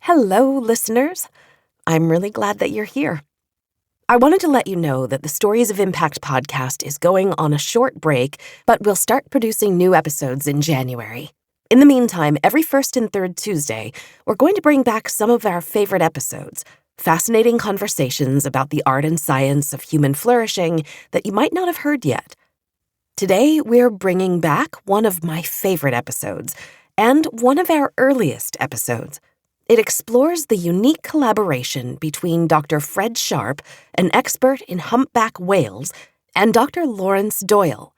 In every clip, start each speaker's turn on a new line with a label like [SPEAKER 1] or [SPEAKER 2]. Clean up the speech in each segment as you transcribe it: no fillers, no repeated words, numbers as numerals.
[SPEAKER 1] Hello, listeners. I'm really glad that you're here. I wanted to let you know that the Stories of Impact podcast is going on a short break, but we'll start producing new episodes in January. In the meantime, every first and third Tuesday, we're going to bring back some of our favorite episodes, fascinating conversations about the art and science of human flourishing that you might not have heard yet. Today, we're bringing back one of my favorite episodes, and one of our earliest episodes. It explores the unique collaboration between Dr. Fred Sharpe, an expert in humpback whales, and Dr. Laurance Doyle.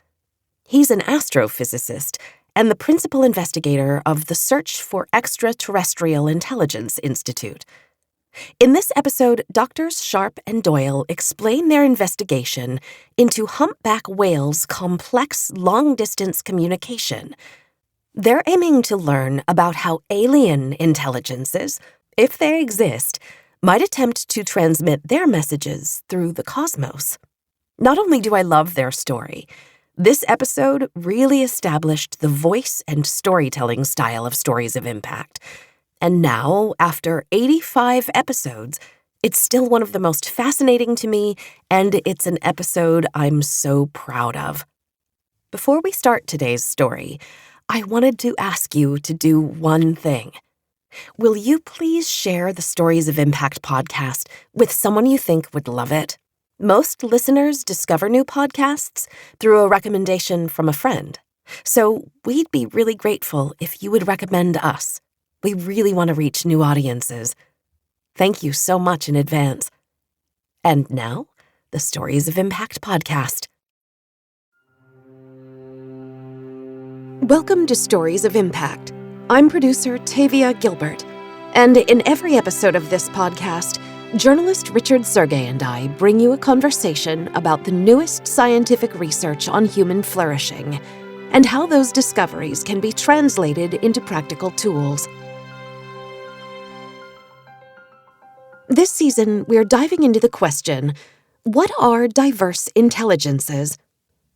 [SPEAKER 1] He's an astrophysicist and the principal investigator of the Search for Extraterrestrial Intelligence Institute. In this episode, Drs. Sharpe and Doyle explain their investigation into humpback whales' complex long-distance communication. They're aiming to learn about how alien intelligences, if they exist, might attempt to transmit their messages through the cosmos. Not only do I love their story, this episode really established the voice and storytelling style of Stories of Impact. And now, after 85 episodes, it's still one of the most fascinating to me, and it's an episode I'm so proud of. Before we start today's story, I wanted to ask you to do one thing. Will you please share the Stories of Impact podcast with someone you think would love it? Most listeners discover new podcasts through a recommendation from a friend. So we'd be really grateful if you would recommend us. We really want to reach new audiences. Thank you so much in advance. And now, the Stories of Impact podcast. Welcome to Stories of Impact. I'm producer Tavia Gilbert, and in every episode of this podcast, journalist Richard Sergey and I bring you a conversation about the newest scientific research on human flourishing and how those discoveries can be translated into practical tools. This season, we're diving into the question, what are diverse intelligences?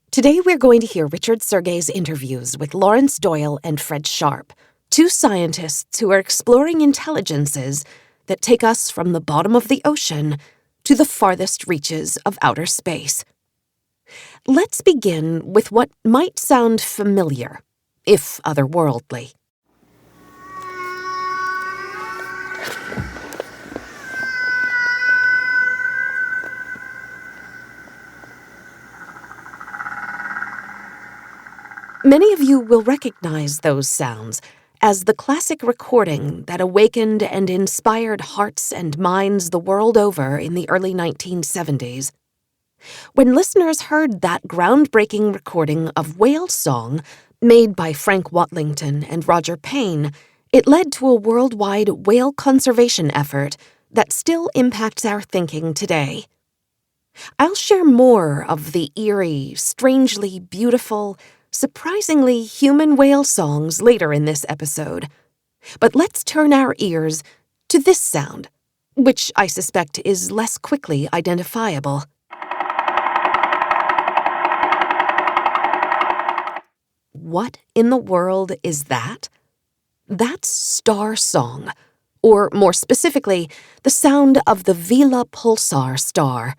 [SPEAKER 1] Today, we're going to hear Richard Sergey's interviews with Laurance Doyle and Fred Sharpe, two scientists who are exploring intelligences that take us from the bottom of the ocean to the farthest reaches of outer space. Let's begin with what might sound familiar, if otherworldly. Many of you will recognize those sounds as the classic recording that awakened and inspired hearts and minds the world over in the early 1970s. When listeners heard that groundbreaking recording of whale song made by Frank Watlington and Roger Payne, it led to a worldwide whale conservation effort that still impacts our thinking today. I'll share more of the eerie, strangely beautiful, surprisingly human whale songs later in this episode. But let's turn our ears to this sound, which I suspect is less quickly identifiable. What in the world is that? That's star song, or more specifically, the sound of the Vela pulsar star.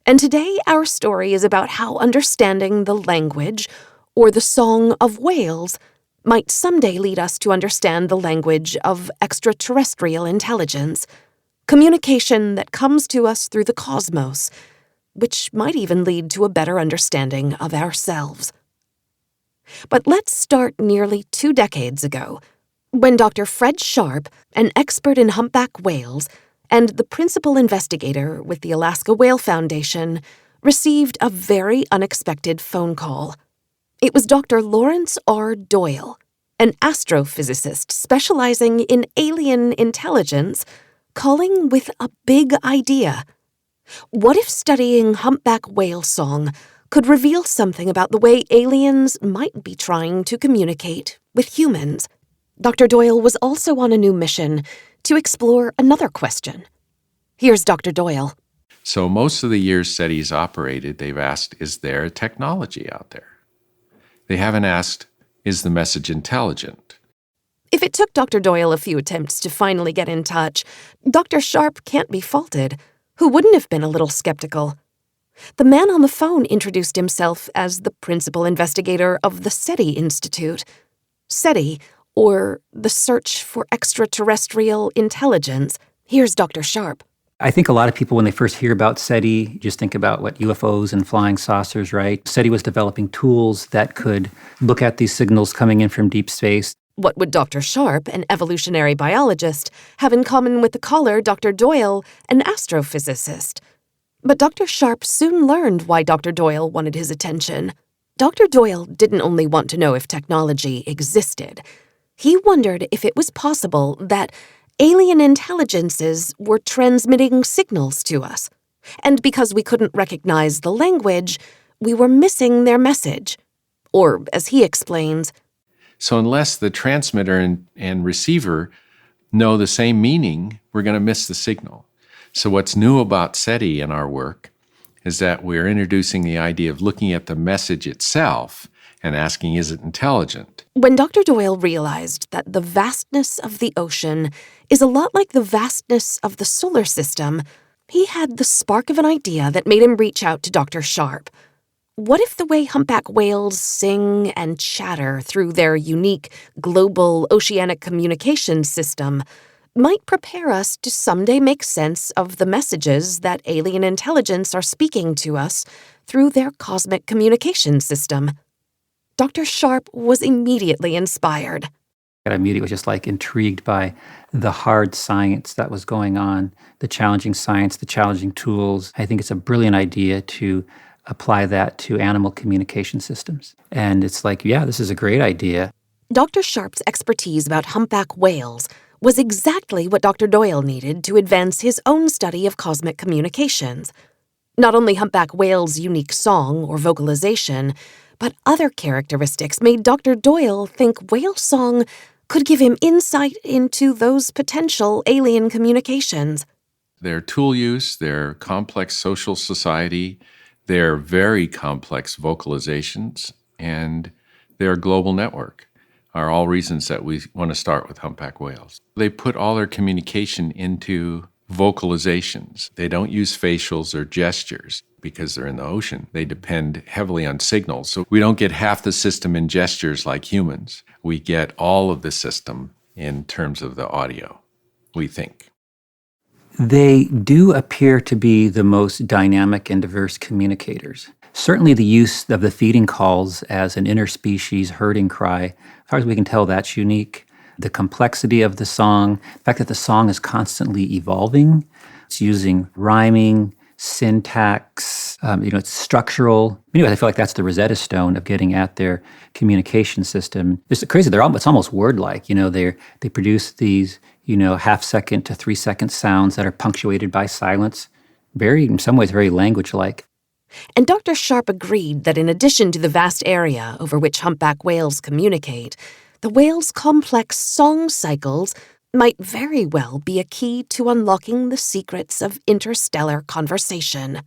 [SPEAKER 1] And today our story is about how understanding the language or the song of whales might someday lead us to understand the language of extraterrestrial intelligence, communication that comes to us through the cosmos, which might even lead to a better understanding of ourselves. But let's start nearly 2 decades ago, when Dr. Fred Sharpe, an expert in humpback whales, and the principal investigator with the Alaska Whale Foundation, received a very unexpected phone call. It was Dr. Laurance R. Doyle, an astrophysicist specializing in alien intelligence, calling with a big idea. What if studying humpback whale song could reveal something about the way aliens might be trying to communicate with humans? Dr. Doyle was also on a new mission to explore another question. Here's Dr. Doyle.
[SPEAKER 2] So most of the years SETI's operated, they've asked, is there technology out there? They haven't asked, is the message intelligent?
[SPEAKER 1] If it took Dr. Doyle a few attempts to finally get in touch, Dr. Sharpe can't be faulted. Who wouldn't have been a little skeptical? The man on the phone introduced himself as the principal investigator of the SETI Institute. SETI, or the Search for Extraterrestrial Intelligence. Here's Dr. Sharpe.
[SPEAKER 3] I think a lot of people, when they first hear about SETI, just think about what UFOs and flying saucers, right? SETI was developing tools that could look at these signals coming in from deep space.
[SPEAKER 1] What would Dr. Sharpe, an evolutionary biologist, have in common with the caller, Dr. Doyle, an astrophysicist? But Dr. Sharpe soon learned why Dr. Doyle wanted his attention. Dr. Doyle didn't only want to know if technology existed. He wondered if it was possible that alien intelligences were transmitting signals to us. And because we couldn't recognize the language, we were missing their message. Or, as he explains,
[SPEAKER 2] So unless the transmitter and receiver know the same meaning, we're going to miss the signal. So what's new about SETI in our work is that we're introducing the idea of looking at the message itself and asking, is it intelligent?
[SPEAKER 1] when Dr. Doyle realized that the vastness of the ocean is a lot like the vastness of the solar system, he had the spark of an idea that made him reach out to Dr. Sharpe. What if the way humpback whales sing and chatter through their unique global oceanic communication system might prepare us to someday make sense of the messages that alien intelligence are speaking to us through their cosmic communication system? Dr. Sharpe was immediately inspired.
[SPEAKER 3] I immediately was just intrigued by the hard science that was going on, the challenging science, the challenging tools. I think it's a brilliant idea to apply that to animal communication systems. And it's this is a great idea.
[SPEAKER 1] Dr. Sharpe's expertise about humpback whales was exactly what Dr. Doyle needed to advance his own study of cosmic communications. Not only humpback whales' unique song or vocalization, but other characteristics made Dr. Doyle think whale song could give him insight into those potential alien communications.
[SPEAKER 2] Their tool use, their complex social society, their very complex vocalizations, and their global network are all reasons that we want to start with humpback whales. They put all their communication into vocalizations. They don't use facials or gestures because they're in the ocean. They depend heavily on signals. So we don't get half the system in gestures like humans. We get all of the system in terms of the audio, we think.
[SPEAKER 3] They do appear to be the most dynamic and diverse communicators. Certainly the use of the feeding calls as an interspecies herding cry, as far as we can tell, that's unique. The complexity of the song, the fact that the song is constantly evolving, it's using rhyming, syntax, it's structural. Anyway, I feel like that's the Rosetta Stone of getting at their communication system. It's crazy. It's almost word-like. They produce these, half-second to 3-second sounds that are punctuated by silence. In some ways, very language-like.
[SPEAKER 1] And Dr. Sharpe agreed that in addition to the vast area over which humpback whales communicate, the whales' complex song cycles might very well be a key to unlocking the secrets of interstellar conversation.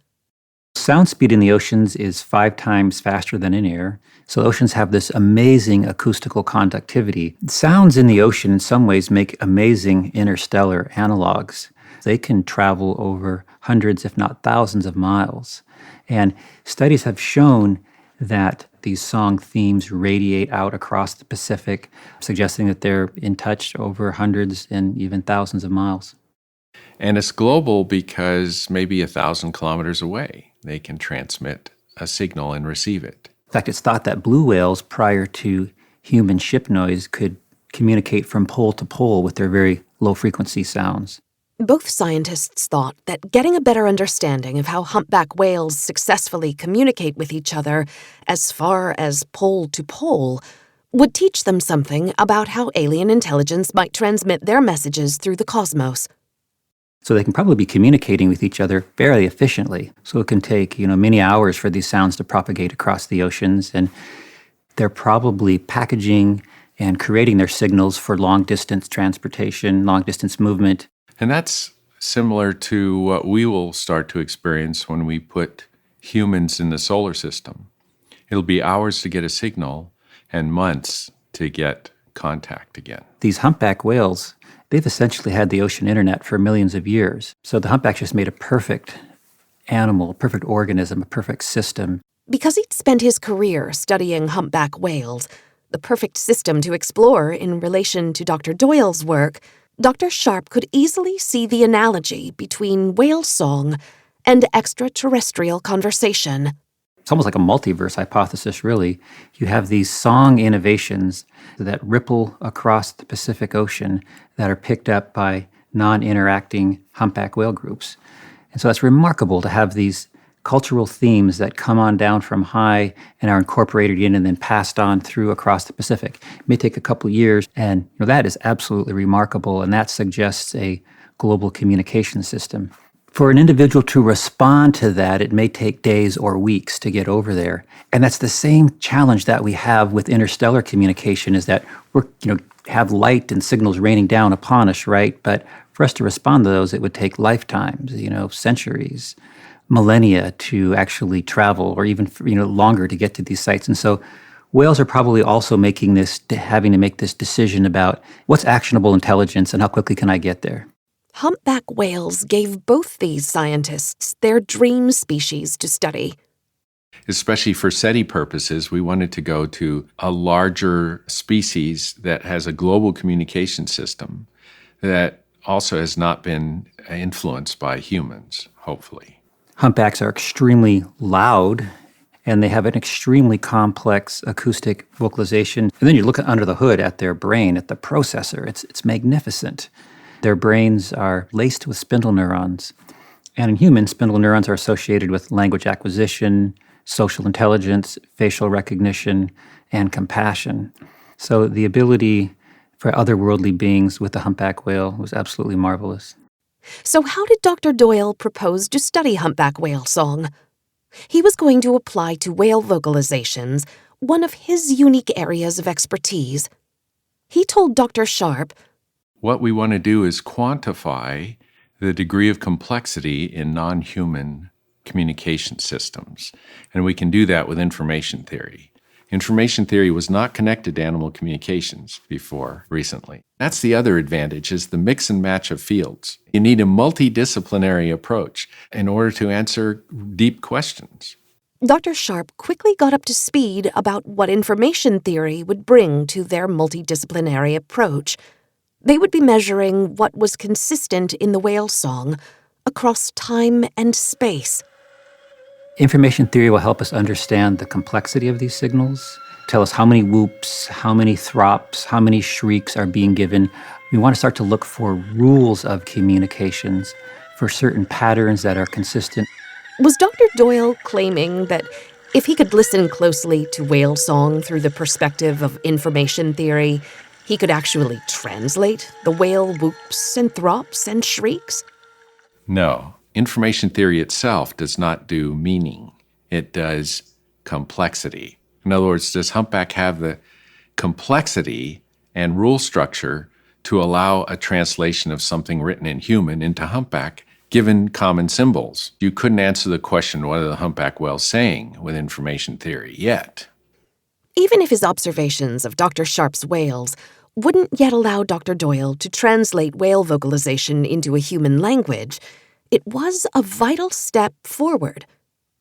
[SPEAKER 3] Sound speed in the oceans is 5 times faster than in air, so oceans have this amazing acoustical conductivity. Sounds in the ocean in some ways make amazing interstellar analogs. They can travel over hundreds, if not thousands of miles. And studies have shown that these song themes radiate out across the Pacific, suggesting that they're in touch over hundreds and even thousands of miles.
[SPEAKER 2] And it's global because maybe 1,000 kilometers away, they can transmit a signal and receive it.
[SPEAKER 3] In fact, it's thought that blue whales, prior to human ship noise, could communicate from pole to pole with their very low-frequency sounds.
[SPEAKER 1] Both scientists thought that getting a better understanding of how humpback whales successfully communicate with each other as far as pole to pole would teach them something about how alien intelligence might transmit their messages through the cosmos.
[SPEAKER 3] So they can probably be communicating with each other fairly efficiently. So it can take, many hours for these sounds to propagate across the oceans, and they're probably packaging and creating their signals for long-distance transportation, long-distance movement.
[SPEAKER 2] And that's similar to what we will start to experience when we put humans in the solar system. It'll be hours to get a signal and months to get contact again.
[SPEAKER 3] These humpback whales, they've essentially had the ocean internet for millions of years. So the humpback just made a perfect animal, a perfect organism, a perfect system.
[SPEAKER 1] Because he'd spent his career studying humpback whales, the perfect system to explore in relation to Dr. Doyle's work, Dr. Sharpe could easily see the analogy between whale song and extraterrestrial conversation.
[SPEAKER 3] It's almost like a multiverse hypothesis, really. You have these song innovations that ripple across the Pacific Ocean that are picked up by non-interacting humpback whale groups. And so it's remarkable to have these cultural themes that come on down from high and are incorporated in and then passed on through across the Pacific. It may take a couple years, and that is absolutely remarkable, and that suggests a global communication system. For an individual to respond to that, it may take days or weeks to get over there. And that's the same challenge that we have with interstellar communication, is that we're, have light and signals raining down upon us, right? But for us to respond to those, it would take lifetimes, centuries, millennia to actually travel, or even longer to get to these sites. And so whales are probably also having to make this decision about what's actionable intelligence and how quickly can I get there.
[SPEAKER 1] Humpback whales gave both these scientists their dream species to study.
[SPEAKER 2] Especially for SETI purposes, we wanted to go to a larger species that has a global communication system that also has not been influenced by humans, hopefully.
[SPEAKER 3] Humpbacks are extremely loud, and they have an extremely complex acoustic vocalization. And then you look under the hood at their brain, at the processor. It's magnificent. Their brains are laced with spindle neurons. And in humans, spindle neurons are associated with language acquisition, social intelligence, facial recognition, and compassion. So the ability for otherworldly beings with the humpback whale was absolutely marvelous.
[SPEAKER 1] So how did Dr. Doyle propose to study humpback whale song? He was going to apply to whale vocalizations one of his unique areas of expertise. He told Dr. Sharpe,
[SPEAKER 2] what we want to do is quantify the degree of complexity in non-human communication systems. And we can do that with information theory. Information theory was not connected to animal communications before recently. That's the other advantage, is the mix and match of fields. You need a multidisciplinary approach in order to answer deep questions.
[SPEAKER 1] Dr. Sharpe quickly got up to speed about what information theory would bring to their multidisciplinary approach. They would be measuring what was consistent in the whale song across time and space.
[SPEAKER 3] Information theory will help us understand the complexity of these signals, tell us how many whoops, how many throps, how many shrieks are being given. We want to start to look for rules of communications, for certain patterns that are consistent.
[SPEAKER 1] Was Dr. Doyle claiming that if he could listen closely to whale song through the perspective of information theory, he could actually translate the whale whoops and throps and shrieks?
[SPEAKER 2] No. Information theory itself does not do meaning. It does complexity. In other words, does humpback have the complexity and rule structure to allow a translation of something written in human into humpback, given common symbols? You couldn't answer the question, what are the humpback whales saying, with information theory yet.
[SPEAKER 1] Even if his observations of Dr. Sharpe's whales wouldn't yet allow Dr. Doyle to translate whale vocalization into a human language, it was a vital step forward,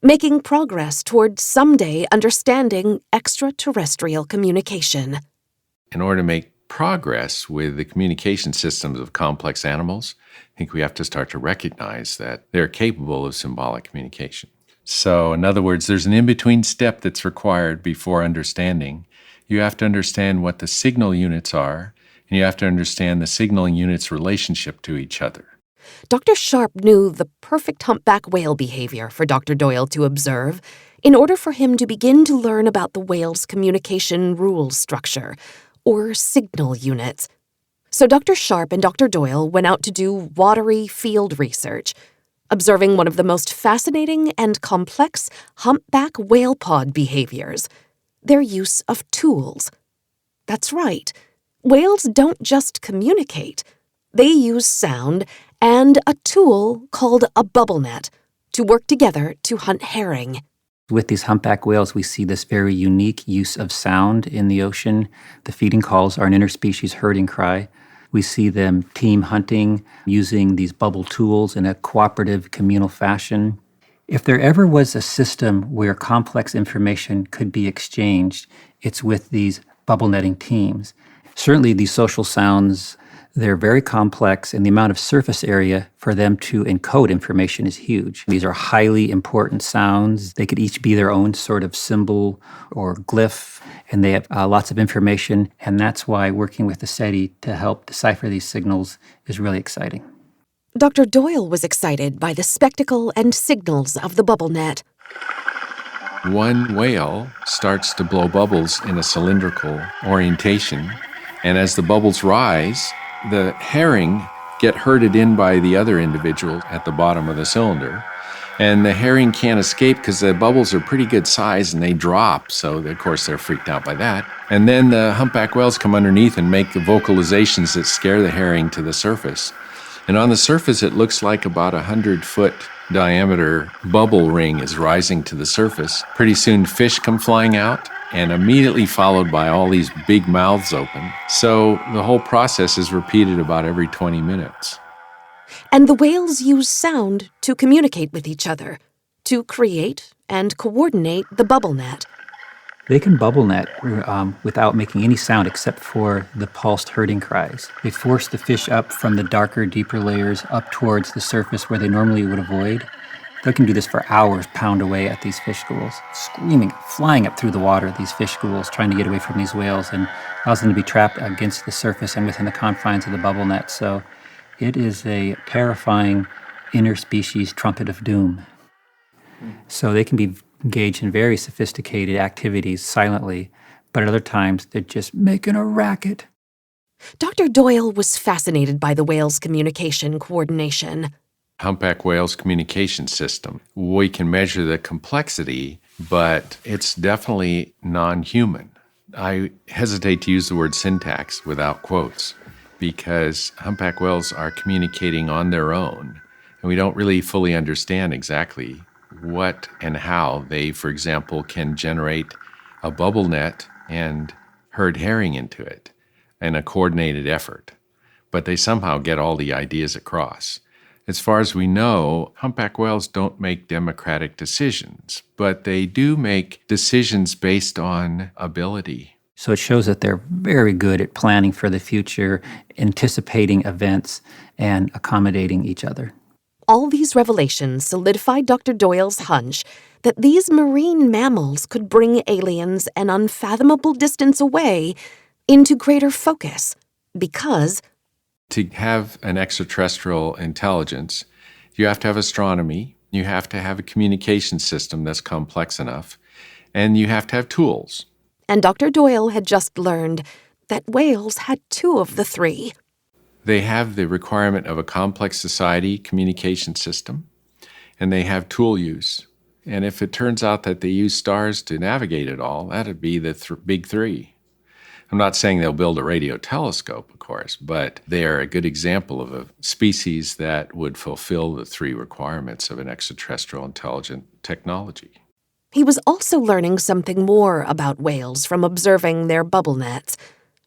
[SPEAKER 1] making progress toward someday understanding extraterrestrial communication.
[SPEAKER 2] In order to make progress with the communication systems of complex animals, I think we have to start to recognize that they're capable of symbolic communication. So, in other words, there's an in-between step that's required before understanding. You have to understand what the signal units are, and you have to understand the signaling units' relationship to each other.
[SPEAKER 1] Dr. Sharpe knew the perfect humpback whale behavior for Dr. Doyle to observe in order for him to begin to learn about the whale's communication rule structure, or signal units. So Dr. Sharpe and Dr. Doyle went out to do watery field research, observing one of the most fascinating and complex humpback whale pod behaviors, their use of tools. That's right. Whales don't just communicate. They use sound and a tool called a bubble net to work together to hunt herring.
[SPEAKER 3] With these humpback whales, we see this very unique use of sound in the ocean. The feeding calls are an interspecies herding cry. We see them team hunting using these bubble tools in a cooperative communal fashion. If there ever was a system where complex information could be exchanged, it's with these bubble netting teams. Certainly these social sounds, they're very complex, and the amount of surface area for them to encode information is huge. These are highly important sounds. They could each be their own sort of symbol or glyph, and they have lots of information, and that's why working with the SETI to help decipher these signals is really exciting.
[SPEAKER 1] Dr. Doyle was excited by the spectacle and signals of the bubble net.
[SPEAKER 2] One whale starts to blow bubbles in a cylindrical orientation, and as the bubbles rise, the herring get herded in by the other individual at the bottom of the cylinder. And the herring can't escape because the bubbles are pretty good size and they drop. So, of course, they're freaked out by that. And then the humpback whales come underneath and make the vocalizations that scare the herring to the surface. And on the surface, it looks like about 100-foot diameter bubble ring is rising to the surface. Pretty soon, fish come flying out, and immediately followed by all these big mouths open. So the whole process is repeated about every 20 minutes.
[SPEAKER 1] And the whales use sound to communicate with each other, to create and coordinate the bubble net.
[SPEAKER 3] They can bubble net without making any sound except for the pulsed herding cries. They force the fish up from the darker, deeper layers up towards the surface where they normally would avoid. They can do this for hours, pound away at these fish schools, screaming, flying up through the water, these fish schools, trying to get away from these whales, and allows them to be trapped against the surface and within the confines of the bubble net. So it is a terrifying interspecies trumpet of doom. So they can be engaged in very sophisticated activities silently, but at other times they're just making a racket.
[SPEAKER 1] Dr. Doyle was fascinated by the whales' communication coordination.
[SPEAKER 2] Humpback whale's communication system. We can measure the complexity, but it's definitely non-human. I hesitate to use the word syntax without quotes because humpback whales are communicating on their own, and we don't really fully understand exactly what and how they, for example, can generate a bubble net and herd herring into it in a coordinated effort. But they somehow get all the ideas across. As far as we know, humpback whales don't make democratic decisions, but they do make decisions based on ability.
[SPEAKER 3] So it shows that they're very good at planning for the future, anticipating events, and accommodating each other.
[SPEAKER 1] All these revelations solidified Dr. Doyle's hunch that these marine mammals could bring aliens an unfathomable distance away into greater focus, because
[SPEAKER 2] to have an extraterrestrial intelligence, you have to have astronomy, you have to have a communication system that's complex enough, and you have to have tools.
[SPEAKER 1] And Dr. Doyle had just learned that whales had two of the three.
[SPEAKER 2] They have the requirement of a complex society communication system, and they have tool use. And if it turns out that they use stars to navigate it all, that'd be the big three. I'm not saying they'll build a radio telescope, of course, but they are a good example of a species that would fulfill the three requirements of an extraterrestrial intelligent technology.
[SPEAKER 1] He was also learning something more about whales from observing their bubble nets.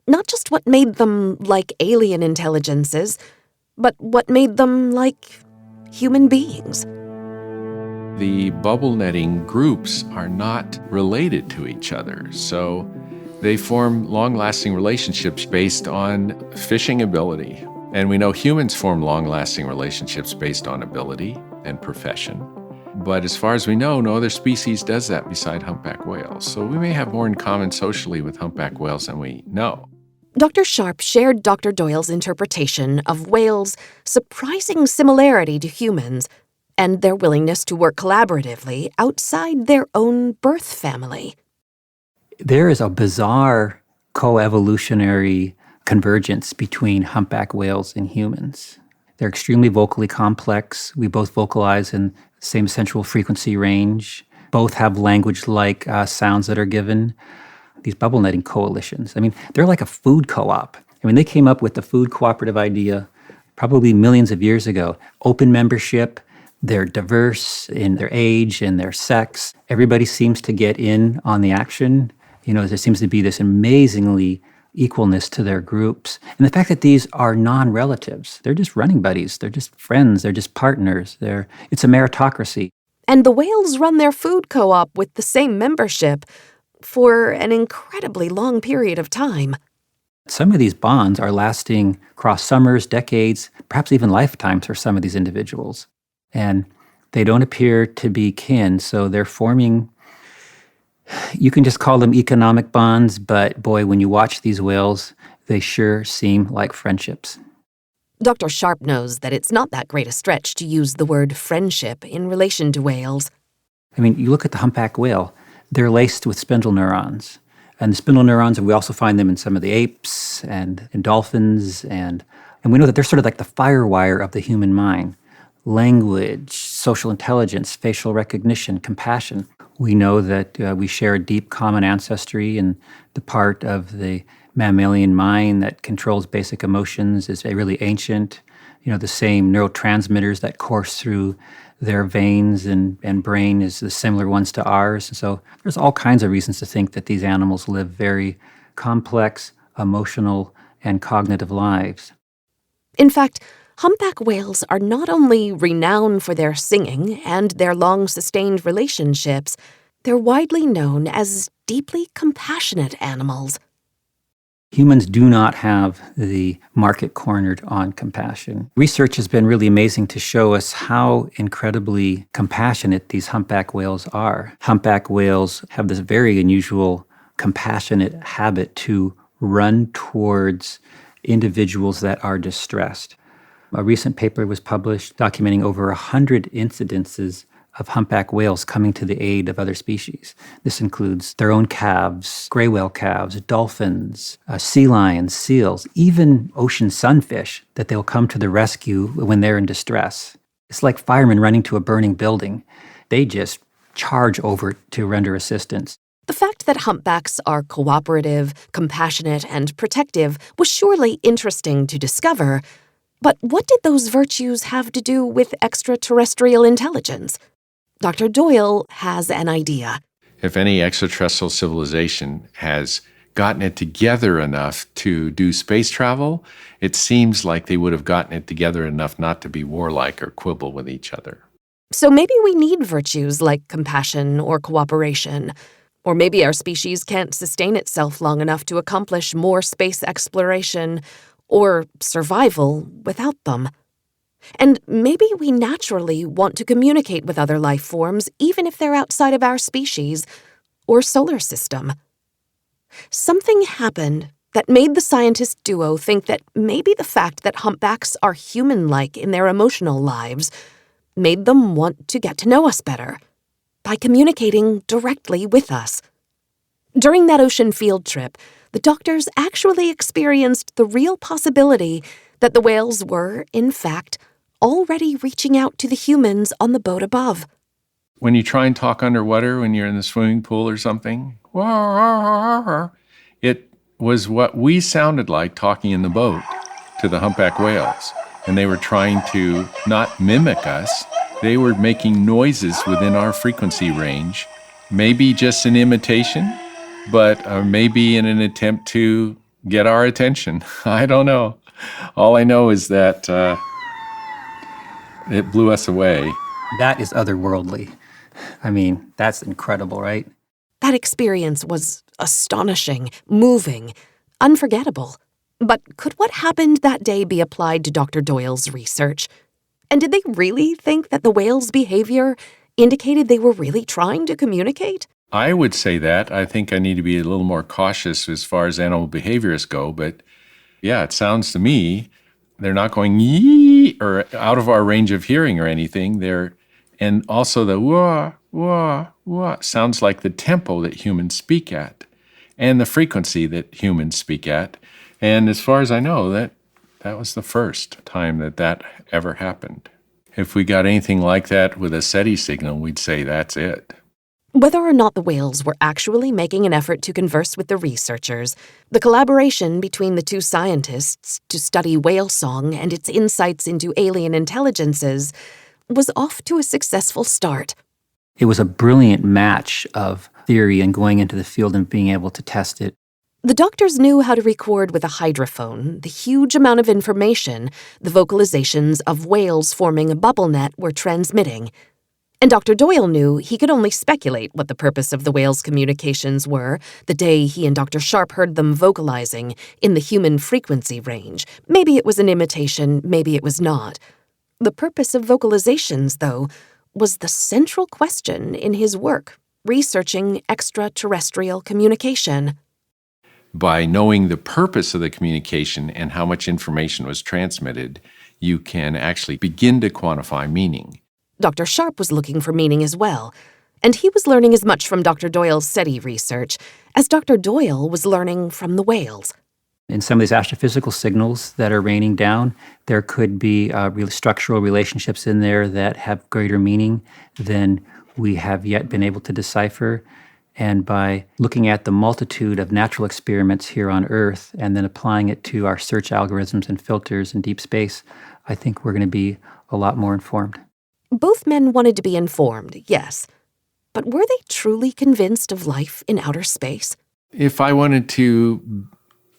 [SPEAKER 1] Not just what made them like alien intelligences, but what made them like human beings.
[SPEAKER 2] The bubble netting groups are not related to each other, so they form long-lasting relationships based on fishing ability. And we know humans form long-lasting relationships based on ability and profession. But as far as we know, no other species does that beside humpback whales. So we may have more in common socially with humpback whales than we know.
[SPEAKER 1] Dr. Sharpe shared Dr. Doyle's interpretation of whales' surprising similarity to humans and their willingness to work collaboratively outside their own birth family.
[SPEAKER 3] There is a bizarre coevolutionary convergence between humpback whales and humans. They're extremely vocally complex. We both vocalize in the same central frequency range. Both have language-like sounds that are given. These bubble netting coalitions, they're like a food co-op. They came up with the food cooperative idea probably millions of years ago. Open membership, They're diverse in their age and their sex. Everybody seems to get in on the action. There seems to be this amazingly equalness to their groups. And the fact that these are non-relatives, they're just running buddies, they're just friends, they're just partners. It's a meritocracy.
[SPEAKER 1] And the whales run their food co-op with the same membership for an incredibly long period of time.
[SPEAKER 3] Some of these bonds are lasting across summers, decades, perhaps even lifetimes for some of these individuals. And they don't appear to be kin, so they're forming, you can just call them economic bonds, but boy, when you watch these whales, they sure seem like friendships.
[SPEAKER 1] Dr. Sharpe knows that it's not that great a stretch to use the word friendship in relation to whales.
[SPEAKER 3] I mean, you look at the humpback whale, they're laced with spindle neurons. And the spindle neurons, we also find them in some of the apes and in dolphins, and we know that they're sort of like the firewire of the human mind. Language, social intelligence, facial recognition, compassion. We know that we share a deep common ancestry, and the part of the mammalian mind that controls basic emotions is really ancient. The same neurotransmitters that course through their veins and brain is the similar ones to ours. And so there's all kinds of reasons to think that these animals live very complex, emotional, and cognitive lives.
[SPEAKER 1] In fact, humpback whales are not only renowned for their singing and their long-sustained relationships, they're widely known as deeply compassionate animals.
[SPEAKER 3] Humans do not have the market cornered on compassion. Research has been really amazing to show us how incredibly compassionate these humpback whales are. Humpback whales have this very unusual compassionate habit to run towards individuals that are distressed. A recent paper was published documenting over 100 incidences of humpback whales coming to the aid of other species. This includes their own calves, gray whale calves, dolphins, sea lions, seals, even ocean sunfish that they'll come to the rescue when they're in distress. It's like firemen running to a burning building. They just charge over to render assistance.
[SPEAKER 1] The fact that humpbacks are cooperative, compassionate, and protective was surely interesting to discover, but what did those virtues have to do with extraterrestrial intelligence? Dr. Doyle has an idea.
[SPEAKER 2] If any extraterrestrial civilization has gotten it together enough to do space travel, it seems like they would have gotten it together enough not to be warlike or quibble with each other.
[SPEAKER 1] So maybe we need virtues like compassion or cooperation. Or maybe our species can't sustain itself long enough to accomplish more space exploration or survival without them. And maybe we naturally want to communicate with other life forms even if they're outside of our species or solar system. Something happened that made the scientist duo think that maybe the fact that humpbacks are human-like in their emotional lives made them want to get to know us better by communicating directly with us. During that ocean field trip, the doctors actually experienced the real possibility that the whales were, in fact, already reaching out to the humans on the boat above.
[SPEAKER 2] When you try and talk underwater when you're in the swimming pool or something, it was what we sounded like talking in the boat to the humpback whales. And they were trying to not mimic us. They were making noises within our frequency range, maybe just an imitation, but maybe in an attempt to get our attention. I don't know. All I know is that it blew us away.
[SPEAKER 3] That is otherworldly. I mean, that's incredible, right?
[SPEAKER 1] That experience was astonishing, moving, unforgettable. But could what happened that day be applied to Dr. Doyle's research? And did they really think that the whales' behavior indicated they were really trying to communicate?
[SPEAKER 2] I would say that. I think I need to be a little more cautious as far as animal behaviorists go, but yeah, it sounds to me they're not going yee or out of our range of hearing or anything. And also the wah, wah, wah sounds like the tempo that humans speak at and the frequency that humans speak at. And as far as I know, that was the first time that ever happened. If we got anything like that with a SETI signal, we'd say that's it.
[SPEAKER 1] Whether or not the whales were actually making an effort to converse with the researchers, the collaboration between the two scientists to study whale song and its insights into alien intelligences was off to a successful start.
[SPEAKER 3] It was a brilliant match of theory and going into the field and being able to test it.
[SPEAKER 1] The doctors knew how to record with a hydrophone the huge amount of information the vocalizations of whales forming a bubble net were transmitting. And Dr. Doyle knew he could only speculate what the purpose of the whales' communications were the day he and Dr. Sharpe heard them vocalizing in the human frequency range. Maybe it was an imitation, maybe it was not. The purpose of vocalizations, though, was the central question in his work, researching extraterrestrial communication.
[SPEAKER 2] By knowing the purpose of the communication and how much information was transmitted, you can actually begin to quantify meaning.
[SPEAKER 1] Dr. Sharpe was looking for meaning as well, and he was learning as much from Dr. Doyle's SETI research as Dr. Doyle was learning from the whales.
[SPEAKER 3] In some of these astrophysical signals that are raining down, there could be structural relationships in there that have greater meaning than we have yet been able to decipher. And by looking at the multitude of natural experiments here on Earth and then applying it to our search algorithms and filters in deep space, I think we're going to be a lot more informed.
[SPEAKER 1] Both men wanted to be informed, yes. But were they truly convinced of life in outer space?
[SPEAKER 2] If I wanted to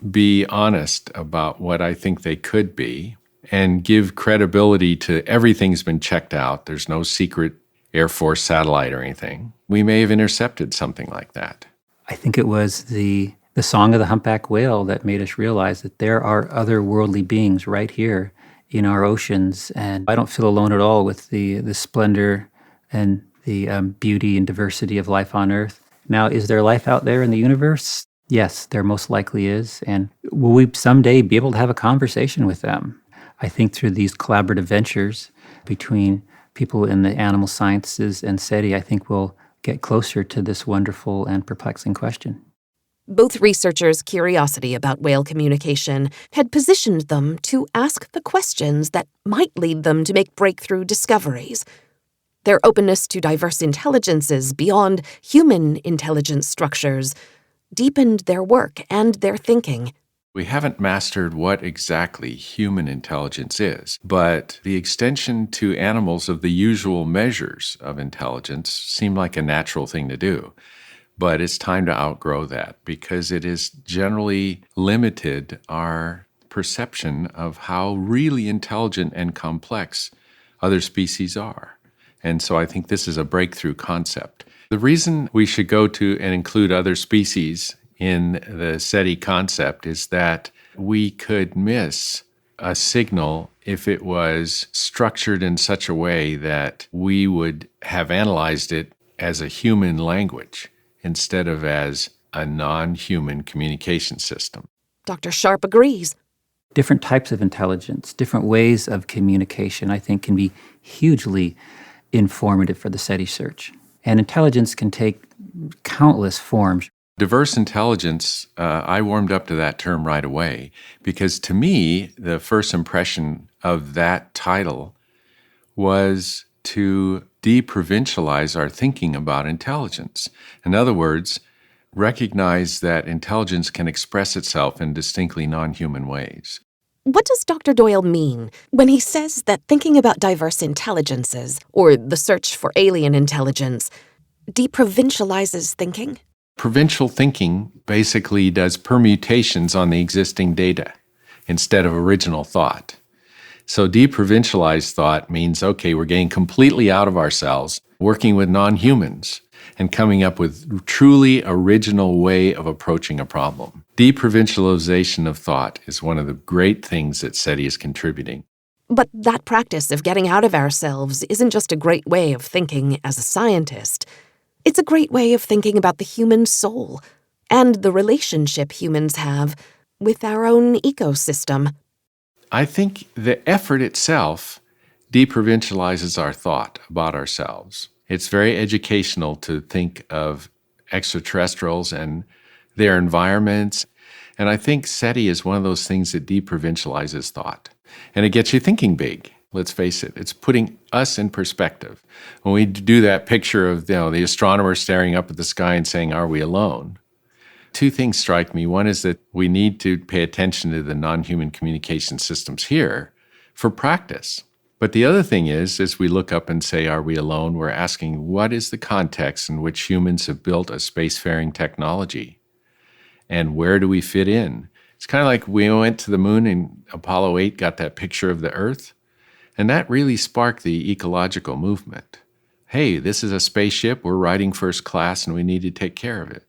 [SPEAKER 2] be honest about what I think they could be and give credibility to everything's been checked out, there's no secret Air Force satellite or anything, we may have intercepted something like that.
[SPEAKER 3] I think it was the song of the humpback whale that made us realize that there are otherworldly beings right here in our oceans, and I don't feel alone at all with the splendor and the beauty and diversity of life on Earth. Now, is there life out there in the universe? Yes, there most likely is, and will we someday be able to have a conversation with them? I think through these collaborative ventures between people in the animal sciences and SETI, I think we'll get closer to this wonderful and perplexing question.
[SPEAKER 1] Both researchers' curiosity about whale communication had positioned them to ask the questions that might lead them to make breakthrough discoveries. Their openness to diverse intelligences beyond human intelligence structures deepened their work and their thinking.
[SPEAKER 2] We haven't mastered what exactly human intelligence is, but the extension to animals of the usual measures of intelligence seemed like a natural thing to do. But it's time to outgrow that because it has generally limited our perception of how really intelligent and complex other species are. And so I think this is a breakthrough concept. The reason we should go to and include other species in the SETI concept is that we could miss a signal if it was structured in such a way that we would have analyzed it as a human language instead of as a non-human communication system.
[SPEAKER 1] Dr. Sharpe agrees.
[SPEAKER 3] Different types of intelligence, different ways of communication, I think, can be hugely informative for the SETI search. And intelligence can take countless forms.
[SPEAKER 2] Diverse intelligence, I warmed up to that term right away because to me, the first impression of that title was to deprovincialize our thinking about intelligence. In other words, recognize that intelligence can express itself in distinctly non-human ways.
[SPEAKER 1] What does Dr. Doyle mean when he says that thinking about diverse intelligences, or the search for alien intelligence, deprovincializes thinking?
[SPEAKER 2] Provincial thinking basically does permutations on the existing data instead of original thought. So deprovincialized thought means, okay, we're getting completely out of ourselves, working with non-humans, and coming up with truly original way of approaching a problem. Deprovincialization of thought is one of the great things that SETI is contributing.
[SPEAKER 1] But that practice of getting out of ourselves isn't just a great way of thinking as a scientist. It's a great way of thinking about the human soul and the relationship humans have with our own ecosystem.
[SPEAKER 2] I think the effort itself deprovincializes our thought about ourselves. It's very educational to think of extraterrestrials and their environments. And I think SETI is one of those things that deprovincializes thought. And it gets you thinking big. Let's face it, it's putting us in perspective. When we do that picture of the astronomer staring up at the sky and saying, "Are we alone?" Two things strike me. One is that we need to pay attention to the non-human communication systems here for practice. But the other thing is, as we look up and say, are we alone? We're asking, what is the context in which humans have built a spacefaring technology? And where do we fit in? It's kind of like we went to the moon and Apollo 8 got that picture of the Earth. And that really sparked the ecological movement. Hey, this is a spaceship, we're riding first class, and we need to take care of it.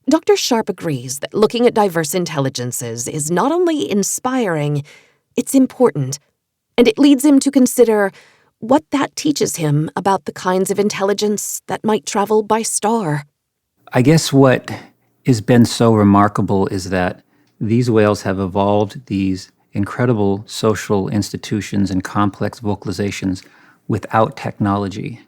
[SPEAKER 1] Dr. Sharpe agrees that looking at diverse intelligences is not only inspiring, it's important. And it leads him to consider what that teaches him about the kinds of intelligence that might travel by star.
[SPEAKER 3] I guess what has been so remarkable is that these whales have evolved these incredible social institutions and complex vocalizations without technology.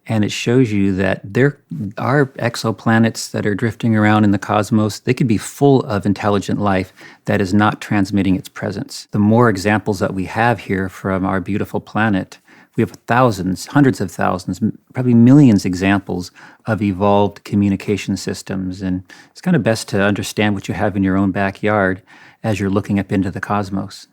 [SPEAKER 3] And it shows you that there are exoplanets that are drifting around in the cosmos. They could be full of intelligent life that is not transmitting its presence. The more examples that we have here from our beautiful planet, we have thousands, hundreds of thousands, probably millions examples of evolved communication systems. And it's kind of best to understand what you have in your own backyard as you're looking up into the cosmos.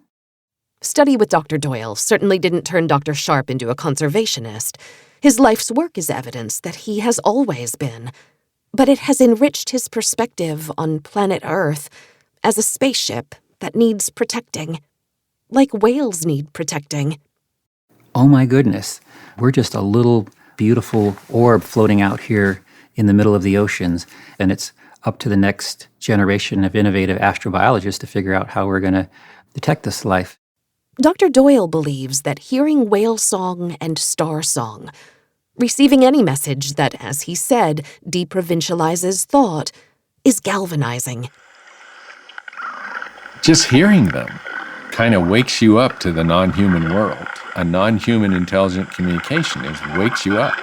[SPEAKER 1] Study with Dr. Doyle certainly didn't turn Dr. Sharpe into a conservationist. His life's work is evidence that he has always been. But it has enriched his perspective on planet Earth as a spaceship that needs protecting, like whales need protecting.
[SPEAKER 3] Oh my goodness, we're just a little beautiful orb floating out here in the middle of the oceans, and it's up to the next generation of innovative astrobiologists to figure out how we're going to detect this life.
[SPEAKER 1] Dr. Doyle believes that hearing whale song and star song, receiving any message that, as he said, deprovincializes thought, is galvanizing.
[SPEAKER 2] Just hearing them kind of wakes you up to the non-human world. A non-human intelligent communication wakes you up.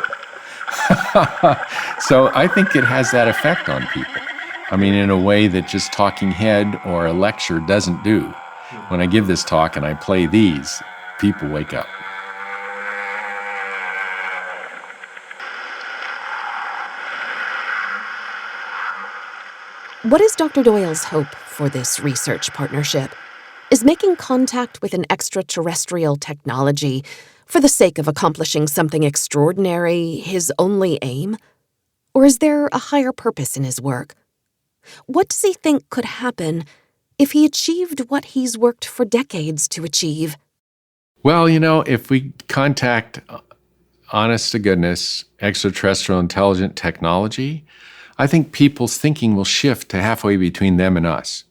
[SPEAKER 2] So I think it has that effect on people. I mean, in a way that just talking head or a lecture doesn't do. When I give this talk and I play these, people wake up.
[SPEAKER 1] What is Dr. Doyle's hope for this research partnership? Is making contact with an extraterrestrial technology for the sake of accomplishing something extraordinary his only aim? Or is there a higher purpose in his work? What does he think could happen if he achieved what he's worked for decades to achieve?
[SPEAKER 2] Well, if we contact, honest to goodness, extraterrestrial intelligent technology, I think people's thinking will shift to halfway between them and us.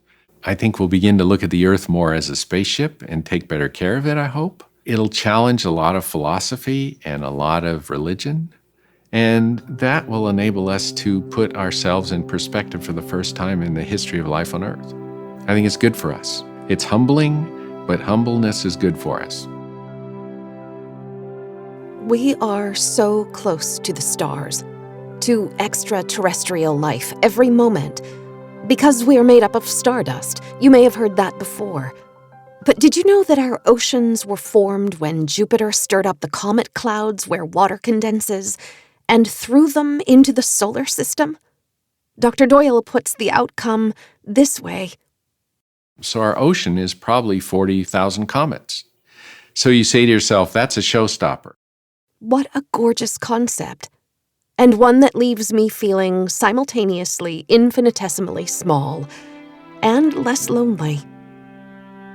[SPEAKER 2] I think we'll begin to look at the Earth more as a spaceship and take better care of it, I hope. It'll challenge a lot of philosophy and a lot of religion, and that will enable us to put ourselves in perspective for the first time in the history of life on Earth. I think it's good for us. It's humbling, but humbleness is good for us.
[SPEAKER 1] We are so close to the stars, to extraterrestrial life every moment, because we are made up of stardust. You may have heard that before. But did you know that our oceans were formed when Jupiter stirred up the comet clouds where water condenses and threw them into the solar system? Dr. Doyle puts the outcome this way.
[SPEAKER 2] So our ocean is probably 40,000 comets. So you say to yourself, that's a showstopper.
[SPEAKER 1] What a gorgeous concept. And one that leaves me feeling simultaneously infinitesimally small and less lonely.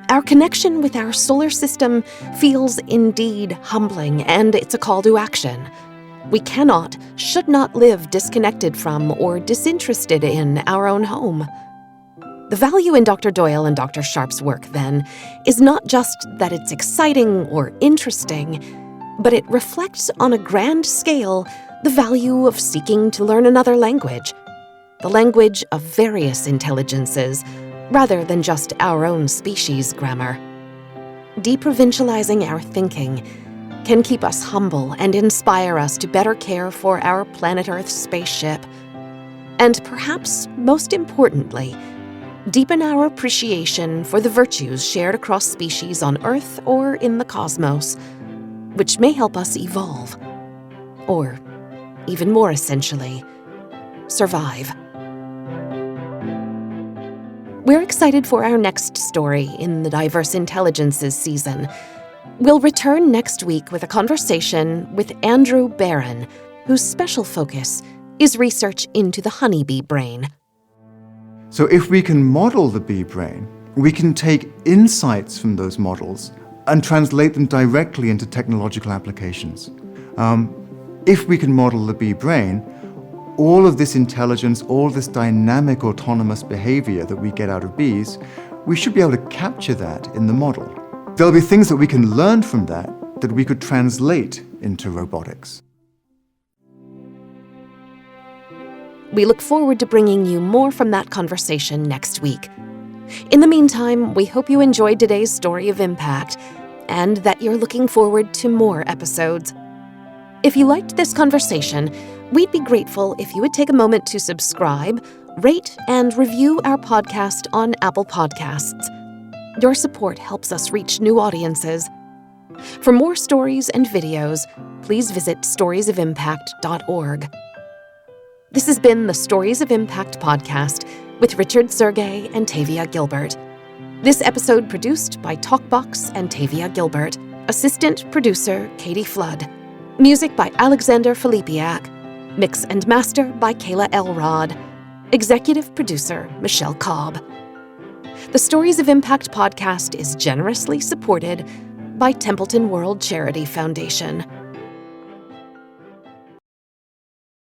[SPEAKER 1] Our connection with our solar system feels indeed humbling, and it's a call to action. We cannot, should not live disconnected from or disinterested in our own home. The value in Dr. Doyle and Dr. Sharpe's work, then, is not just that it's exciting or interesting, but it reflects on a grand scale the value of seeking to learn another language, the language of various intelligences, rather than just our own species' grammar. Deprovincializing our thinking can keep us humble and inspire us to better care for our planet Earth spaceship. And perhaps most importantly, deepen our appreciation for the virtues shared across species on Earth or in the cosmos, which may help us evolve. Or, even more essentially, survive. We're excited for our next story in the Diverse Intelligences season. We'll return next week with a conversation with Andrew Barron, whose special focus is research into the honeybee brain.
[SPEAKER 4] So if we can model the bee brain, we can take insights from those models and translate them directly into technological applications. If we can model the bee brain, all of this intelligence, all this dynamic autonomous behavior that we get out of bees, we should be able to capture that in the model. There'll be things that we can learn from that we could translate into robotics.
[SPEAKER 1] We look forward to bringing you more from that conversation next week. In the meantime, we hope you enjoyed today's story of impact and that you're looking forward to more episodes. If you liked this conversation, we'd be grateful if you would take a moment to subscribe, rate, and review our podcast on Apple Podcasts. Your support helps us reach new audiences. For more stories and videos, please visit storiesofimpact.org. This has been the Stories of Impact podcast with Richard Sergey and Tavia Gilbert. This episode produced by Talkbox and Tavia Gilbert. Assistant producer Katie Flood. Music by Alexander Filipiak. Mix and master by Kayla Elrod. Executive producer Michelle Cobb. The Stories of Impact podcast is generously supported by Templeton World Charity Foundation.